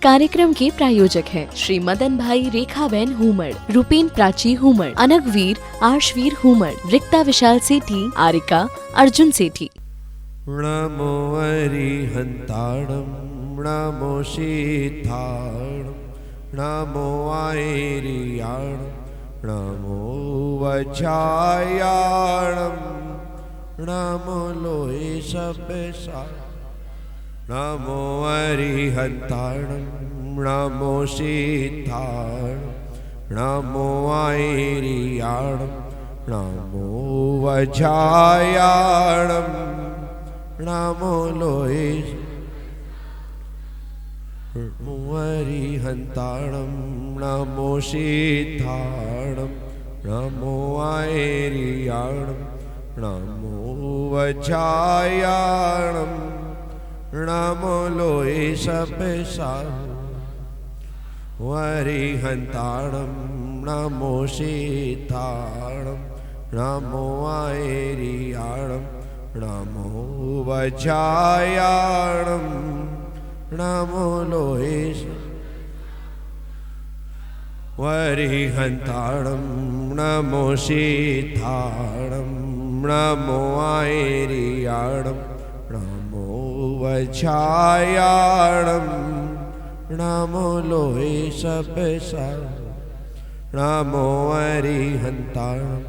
कार्यक्रम के प्रायोजक हैं श्री मदन भाई रेखाबेन हुमड़, रूपेन प्राची हुमड़, अनगवीर आर्शवीर हुमड़, रिक्ता विशाल सेठी, आरिका अर्जुन सेठी। नमो अरिहंताणं नमो शीताणं नमो आयरियाणं नमो वज्रायाणं नमो लोहे सबसा नमो अरिहंताणं नमो शीताणं नमो आयरियाणं नमो वज्रायाणं नमो लोहे नमो अरिहंताणं नमो शीताणं नमो आयरियाणं नमो वज्रायाणं नमो लोहे सबसाहु अरिहंताणं नमो शीताणं नमो आयरियाणं नमो वज्रायाणं नमो लोहे अरिहंताणं नमो शीताणं नमो आयरियाणं नमो वज्रायाणं नमो लोहे सबसाहु नमो अरिहंताणं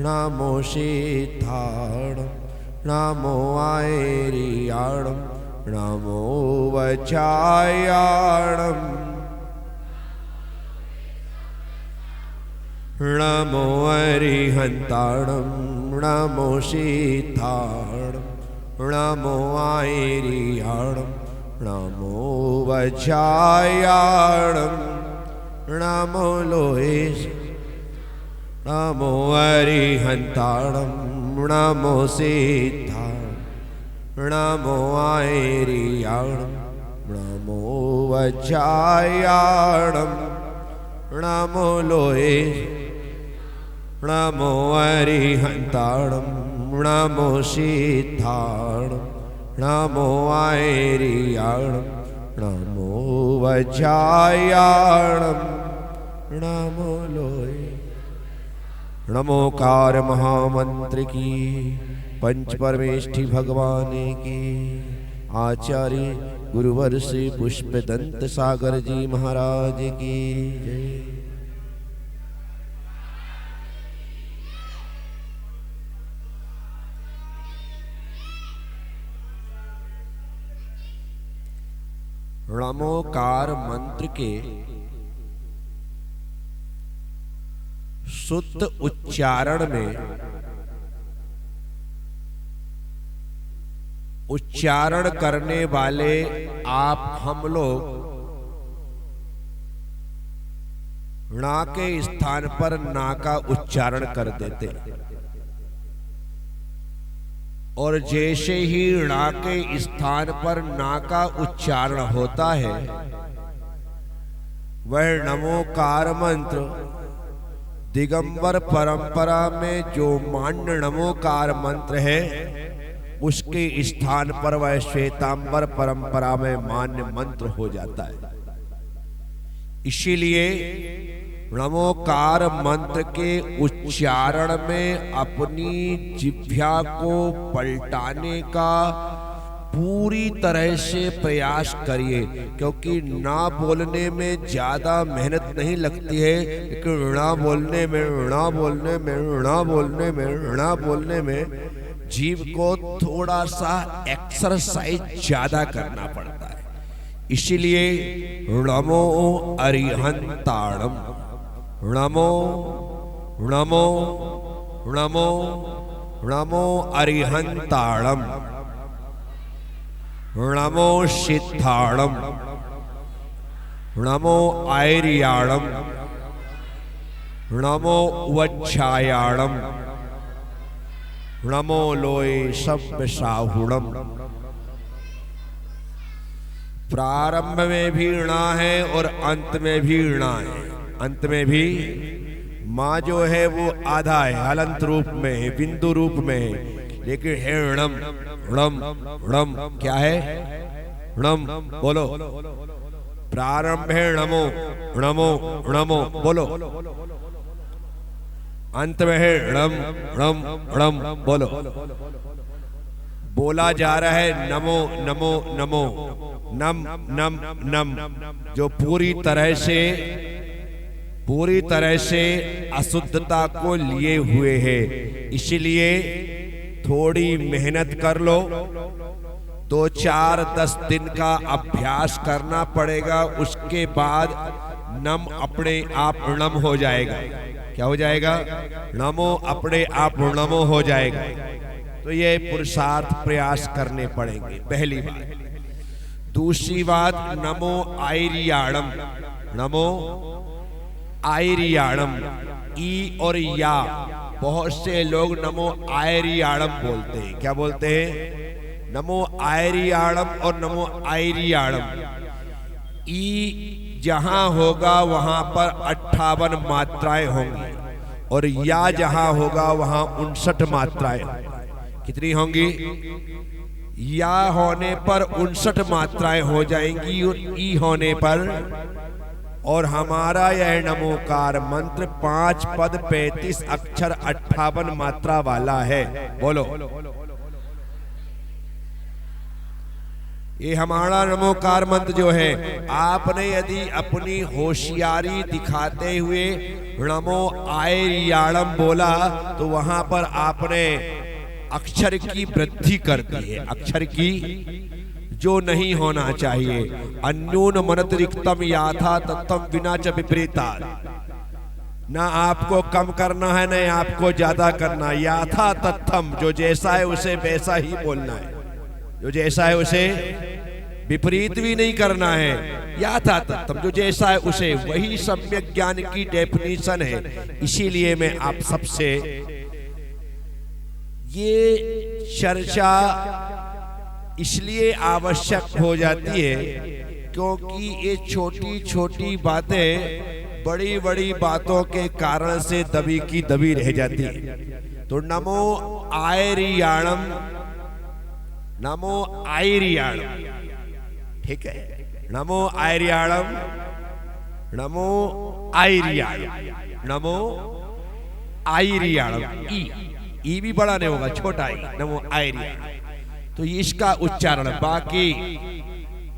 नमो शीताणं नमो आयरियाणं नमो वज्रायाणं नमो अरिहंताणं नमो शीताणं नमो आयरियाणं नमो वज्रायाणं नमो लोहे नमो अरिहंताणं नमो शीताणं नमो आयरियाणं नमो वज्रायाणं नमो लोहे नमो अरिहंताणं नमो शीताणं नमो आयरियाणं नमो वज्रायाणं नमो लोहे नमोकार महामंत्र की पंच परमेष्ठि भगवान की आचार्य गुरुवर श्री पुष्पदंत सागर जी महाराज की जय। नमोकार मंत्र के शुद्ध उच्चारण में उच्चारण करने वाले आप हम लोग णा के स्थान पर ना का उच्चारण कर देते और जैसे ही णा के स्थान पर ना का उच्चारण होता है वह नमोकार मंत्र दिगंबर परंपरा में जो मान्य नमोकार मंत्र है उसके स्थान पर वह श्वेतांबर परंपरा में मान्य मंत्र हो जाता है। इसीलिए नमोकार मंत्र के उच्चारण में अपनी जिह्वा को पलटाने का पूरी तरह से प्रयास करिए, क्योंकि ना बोलने में ज्यादा मेहनत नहीं लगती है, लेकिन णा बोलने में जीभ को थोड़ा सा एक्सरसाइज ज्यादा करना पड़ता है। इसीलिए नमो अरिहंताणं नमो नमो नमो नमो अरिहंताणं नमो शीताणं नमो आयरियाणं नमो वज्रायाणं नमो लोहे सबसाहुणं। प्रारंभ में भी णा है और अंत में भी णा है। अंत में भी माँ जो है वो आधा है, हलंत रूप में है, बिंदु रूप में है, लेकिन है णम णम णम। क्या है? णम बोलो। प्रारंभे णमो णमो णमो बोलो, अंत में है णम णम णम बोलो। बोला जा रहा है नमो नमो नमो, नम नम नम, जो पूरी तरह से अशुद्धता को लिए हुए है। इसलिए थोड़ी मेहनत कर लो, 2-4-10 दिन का अभ्यास करना पड़ेगा। उसके बाद नम अपने आप णम हो जाएगा। क्या हो जाएगा? नमो अपने आप नमो हो जाएगा। तो ये पुरुषार्थ प्रयास करने पड़ेंगे, पहली बात। दूसरी बात, नमो आयरियाणम, नमो आयरियाणम, ई और या, बहुत से लोग नमो आयरियाणम बोलते हैं। क्या बोलते हैं? नमो आयरियाणम और नमो आयरियाणम। ई जहां होगा वहां पर 58 मात्राएं होंगी और या जहां होगा वहां 59 मात्राएं। कितनी होंगी? या होने पर 59 मात्राएं हो जाएंगी और ई होने पर। और हमारा यह नमोकार मंत्र 5 पद 35 अक्षर 58 मात्रा वाला है। बोलो, ये हमारा नमोकार मंत्र जो है, आपने यदि अपनी होशियारी दिखाते हुए नमो आयरियाणम बोला तो वहां पर आपने अक्षर की वृद्धि कर दी है, अक्षर की जो नहीं होना चाहिए। अन्यून मनतिरिक्तम याथा तत्तम विना च विपरीता, ना आपको कम करना है ना आपको ज्यादा करना। याथा तत्थम, जो जैसा है उसे वैसा ही बोलना है, जो जैसा है उसे विपरीत भी नहीं करना है। याथा तत्थम, जो जैसा है उसे, वही सम्यक ज्ञान की डेफिनेशन है। इसीलिए मैं आप सबसे ये चर्चा इसलिए आवश्यक हो जाती है क्योंकि ये छोटी छोटी बातें बड़ी बड़ी बातों के कारण से दबी की दबी रह जाती है। तो नमो आयरियाणम, नमो आयरियाणम, ठीक है? नमो आयरियाणम, नमो आयरियाणम, नमो आयरियाणम। ई भी बड़ा नहीं होगा, छोटा ई, नमो आयरियाणम। तो इसका उच्चारण, बाकी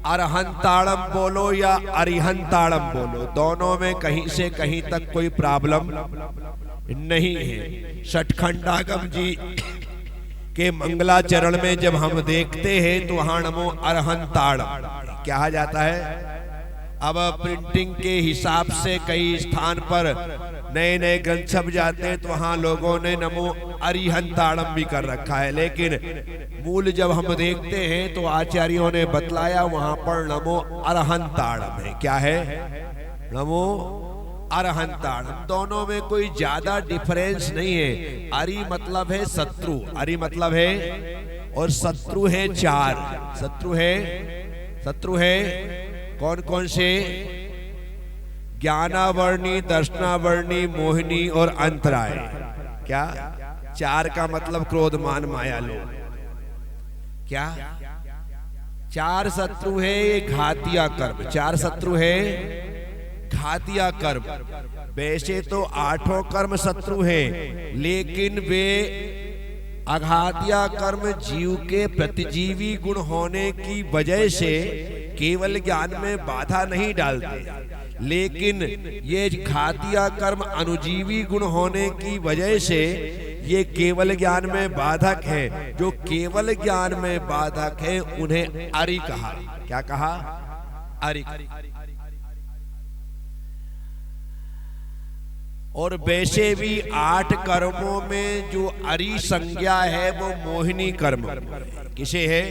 अरहंताड़म बोलो या अरिहंताड़म बोलो, दोनों में कहीं से कहीं तक कोई प्रॉब्लम नहीं है। सठखंडागम जी के मंगलाचरण में जब हम देखते हैं तो वहां नमो अरहंताड़म कहा जाता है। अब प्रिंटिंग के हिसाब से कई स्थान पर नए नए ग्रंथ छप जाते हैं तो वहां लोगों ने नमो अरिहंताड़म भी कर रखा है, लेकिन मूल जब हम देखते हैं तो आचार्यों ने बतलाया वहां पर नमो अरहंताड़म है। क्या है? नमो अरहंताड़म। दोनों में कोई ज्यादा डिफरेंस नहीं है। अरि मतलब है शत्रु, अरि मतलब है, और शत्रु है 4। शत्रु है कौन कौन से? ज्ञानावर्णी, दर्शनावर्णी, मोहिनी और अंतराय। क्या? 4 का मतलब क्रोध, मान, माया, लोभ। क्या? 4 शत्रु है ये घातिया कर्म, 4 शत्रु है घातिया कर्म। वैसे तो 8 कर्म शत्रु है, लेकिन वे अघातिया कर्म जीव के प्रतिजीवी गुण होने की वजह से केवल ज्ञान में बाधा नहीं डालते, लेकिन ये घातिया कर्म अनुजीवी गुण होने की वजह से ये केवल ज्ञान में बाधक है। जो केवल ज्ञान में बाधक है उन्हें अरि कहा। क्या कहा? अरि। और वैसे भी 8 कर्मों में जो अरि संज्ञा है वो मोहिनी कर्म किसे है?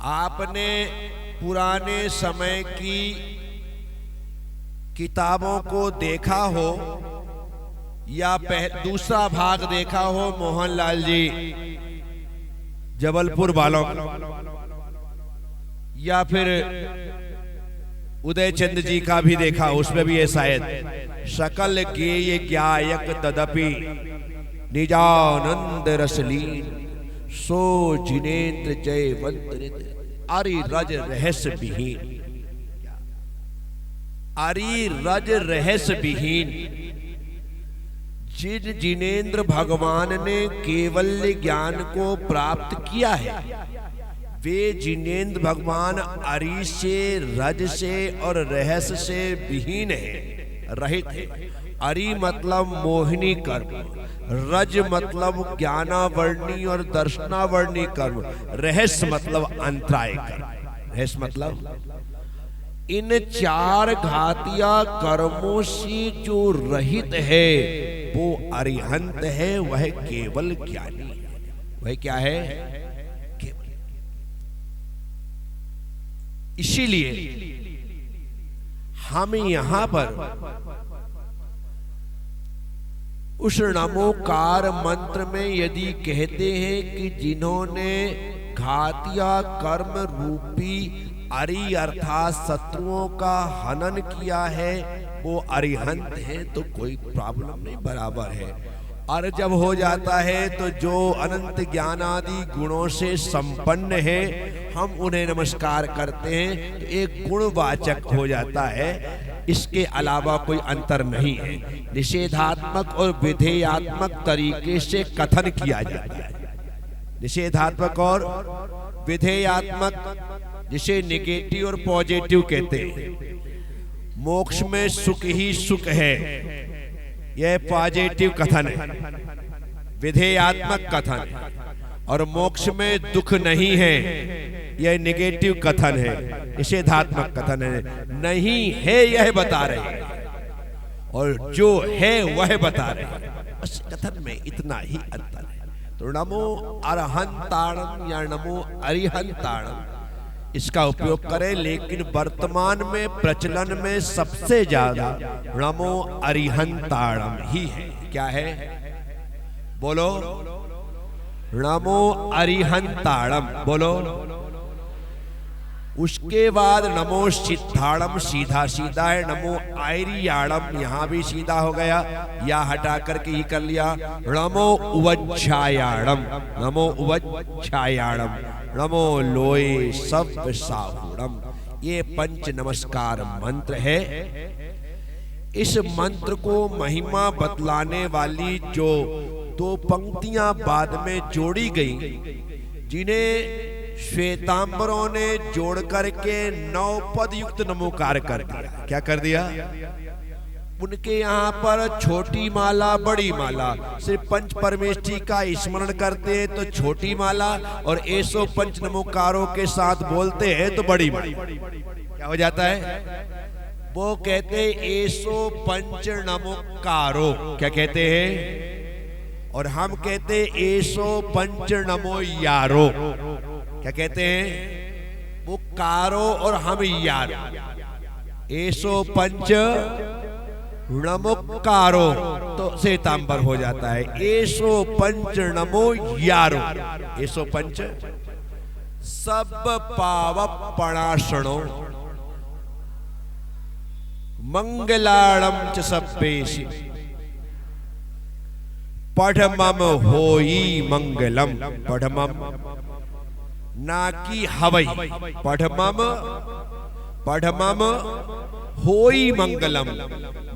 आपने पुराने समय की किताबों को देखा हो या दूसरा भाग देखा हो मोहनलाल जी जबलपुर वालों, या फिर उदय चंद जी का भी देखा, उसमें भी है शायद। सकल गेय ज्ञायक तदपि निजानंद रसलीन, सो जिनेन्द्र जयवंत अरि रज रहस्य विहीन। अरि रज रहस्य विहीन। जिन जिनेन्द्र भगवान ने केवल्य ज्ञान को प्राप्त किया है, वे जिनेन्द्र भगवान अरि से, रज से और रहस्य से विहीन है, रहित है। अरि मतलब मोहिनी कर्म, रज मतलब ज्ञानावर्णी और दर्शनावर्णी कर्म, रहस्य मतलब अंतराय कर्म। रहस्य मतलब इन चार घातिया कर्मों से जो रहित है वो अरिहंत है, वह केवल ज्ञानी है। वह क्या है? केवल। इसीलिए हम यहां पर उस नमोकार मंत्र में यदि कहते हैं कि जिन्होंने घातिया कर्म रूपी अरि अर्थात शत्रुओं का हनन किया है वो अरिहंत है, तो कोई प्रॉब्लम नहीं, बराबर है। और जब हो जाता है तो जो अनंत ज्ञान आदि गुणों से संपन्न है हम उन्हें नमस्कार करते हैं, तो एक गुणवाचक हो जाता है, इसके अलावा कोई अंतर नहीं है। निषेधात्मक और विधेयात्मक तरीके से कथन किया जाता है। निषेधात्मक और विधेयात्मक, जिसे नेगेटिव और पॉजिटिव कहते हैं। मोक्ष में सुख ही सुख है, यह पॉजिटिव कथन है, विधेयात्मक कथन है। और मोक्ष में दुख नहीं है, यह नेगेटिव कथन है, निषेधात्मक कथन है। नहीं है यह बता रहे हैं और जो है वह बता रहे हैं, बस कथन में इतना ही अंतर है। तो नमो अरहंताणम या नमो अरिहंताणम इसका उपयोग करें, लेकिन वर्तमान में प्रचलन में सबसे ज्यादा नमो अरिहंताणम ही है। क्या है? बोलो, नमो अरिहंताणम बोलो। उसके बाद नमो सिद्धाणम, सीधा सीधा है। नमो आयरियाणम, यहां भी सीधा हो गया, या हटा करके ही कर लिया। नमो उवच्छायाणम, नमो उवच्छायाणम, नमो लोये सब साहुणम। ये पंच नमस्कार मंत्र है। इस मंत्र को महिमा बतलाने वाली जो दो पंक्तियां बाद में जोड़ी गई, जिन्हें श्वेतांबरों ने जोड़ करके 9 पद युक्त नमोकार कर दिया। क्या कर दिया? उनके यहाँ पर छोटी माला बड़ी माला, सिर्फ पंच परमेष्ठी का स्मरण करते हैं तो छोटी माला, और 105 नमोकारों के साथ बोलते हैं तो बड़ी माला। क्या हो जाता है? वो कहते 105 नमोकारो। क्या कहते हैं? और हम कहते 105 नमो यारो। क्या कहते हैं? वो कारो और हम यारो। 105 नमोकारो तो श्वेतांबर हो जाता है। 105 नमो यारो, 105 सब पाव पणाशणो मंगलाणम च सप्पेशि पढ़मम होई मंगलम। पढ़मम ना की हवई, पढ़मम पढ़मम होई मंगलम।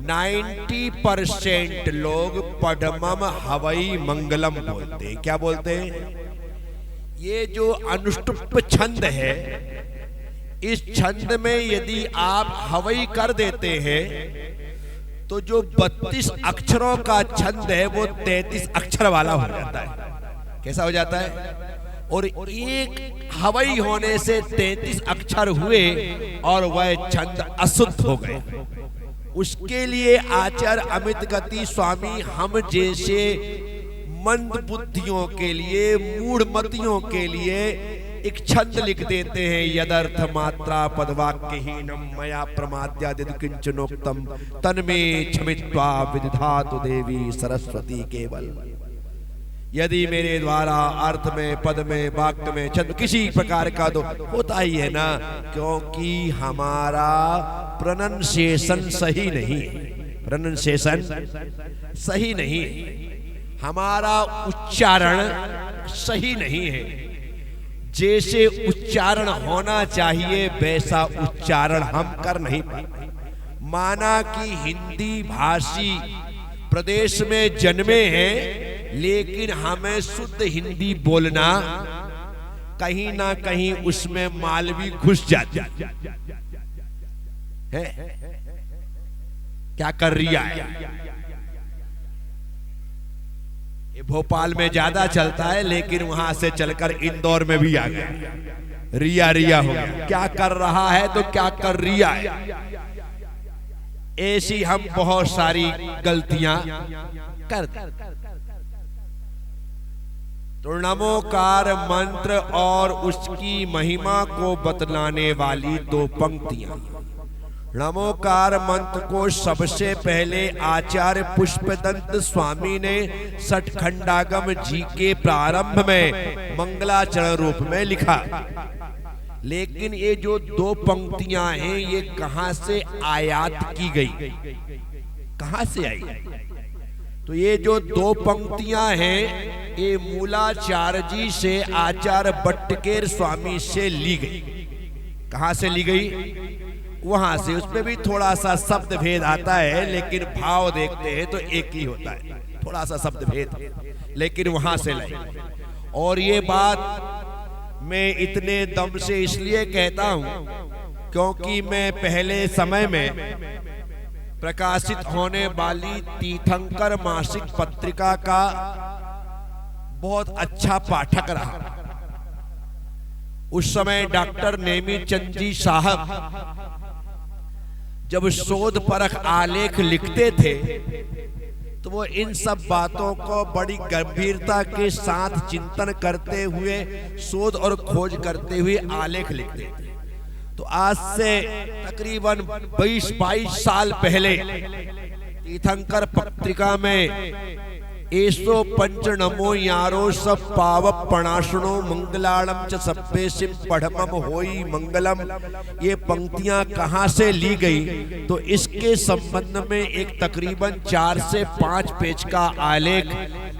90% लोग पढ़मम हवई मंगलम बोलते हैं। क्या बोलते हैं? ये जो अनुष्टुप छंद है, इस छंद में यदि आप हवई कर देते हैं तो जो 32 अक्षरों का छंद है वो 33 अक्षर वाला हो जाता है। कैसा हो जाता है? और एक हवई होने से 33 अक्षर हुए और वह छंद अशुद्ध हो गए। उसके लिए आचार्य अमित गति स्वामी हम जैसे मंद बुद्धियों के लिए, मूढ़मतियों के लिए एक छंद लिख देते हैं। यदर्थ मात्रा पदवाक्यहीनम मया प्रमाद्यादिद किंचनोक्तम तन्मे क्षमित्वा विदधातु देवी सरस्वती केवल। यदि मेरे द्वारा अर्थ में, पद में, वाक्य में, छंद किसी प्रकार का तो होता ही है ना, क्योंकि हमारा प्रोनंसिएशन सही नहीं है। प्रोनंसिएशन सही नहीं है, हमारा उच्चारण सही नहीं है। जैसे उच्चारण होना चाहिए वैसा उच्चारण हम कर नहीं पाते। माना कि हिंदी भाषी प्रदेश में जन्मे हैं, लेकिन हमें शुद्ध हिंदी बोलना कहीं ना कहीं उसमें मालवी घुस जाती है। क्या कर रिया है? ये भोपाल में ज्यादा चलता है, लेकिन वहां से चलकर इंदौर में भी आ गया। रिया रिया हो गया। क्या कर रहा है तो क्या कर रिया है। ऐसी हम बहुत सारी गलतियां करते। तो नमोकार मंत्र और उसकी महिमा को बतलाने वाली दो पंक्तियां। नमोकार मंत्र को सबसे पहले आचार्य पुष्पदंत स्वामी ने सठखंडागम जी के प्रारंभ में मंगलाचरण रूप में लिखा। लेकिन ये जो दो पंक्तियां हैं, ये कहां से आयात की गई, कहां से आई? तो ये जो दो पंक्तियां हैं, ये मूलाचार्य जी से आचार्य बट्टकेर स्वामी से ली गई। कहां से ली गई? वहां से। उसमें भी थोड़ा सा शब्द भेद आता है, लेकिन भाव देखते हैं तो एक ही होता है। थोड़ा सा शब्द भेद, लेकिन वहां से लाई। और ये बात मैं इतने दम से इसलिए कहता हूं, क्योंकि मैं पहले समय में प्रकाशित होने वाली तीर्थंकर मासिक पत्रिका का बहुत अच्छा पाठक रहा। उस समय डॉक्टर नेमीचंद जी साहब जब शोध परख आलेख लिखते थे, तो वो इन सब बातों को बड़ी गंभीरता के साथ चिंतन करते हुए, शोध और खोज करते हुए आलेख लिखते थे। तो आज से तकरीबन 22 साल पहले तीर्थंकर पत्रिका में एसो पंच नमो यारो सब पाव पणाशणो मंगलाड़म च सप्पेसिम पढ़मम होई मंगलम, ये पंक्तियां कहां से ली गई? तो इसके संबंध में एक तकरीबन 4 से 5 पेज का आलेख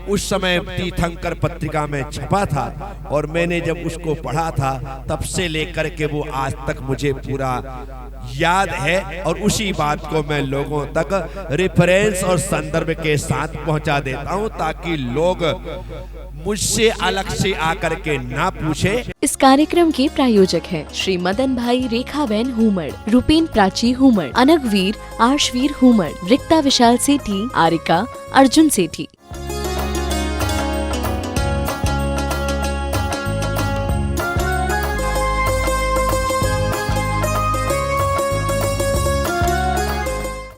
उस समय तीर्थंकर पत्रिका में छपा था। और मैंने जब उसको पढ़ा था, तब से लेकर के वो आज तक मुझे पूरा याद है। और उसी बात को मैं लोगों तक रेफरेंस और संदर्भ के साथ पहुंचा देता हूं, ताकि लोग मुझसे अलग से आकर के ना पूछे। इस कार्यक्रम के प्रायोजक हैं श्री मदन भाई रेखाबेन हुमड़, रूपेन प्राची हुमड़, अनगवीर आर्शवीर हुमड़, रिक्ता विशाल सेठी, आरिका अर्जुन सेठी।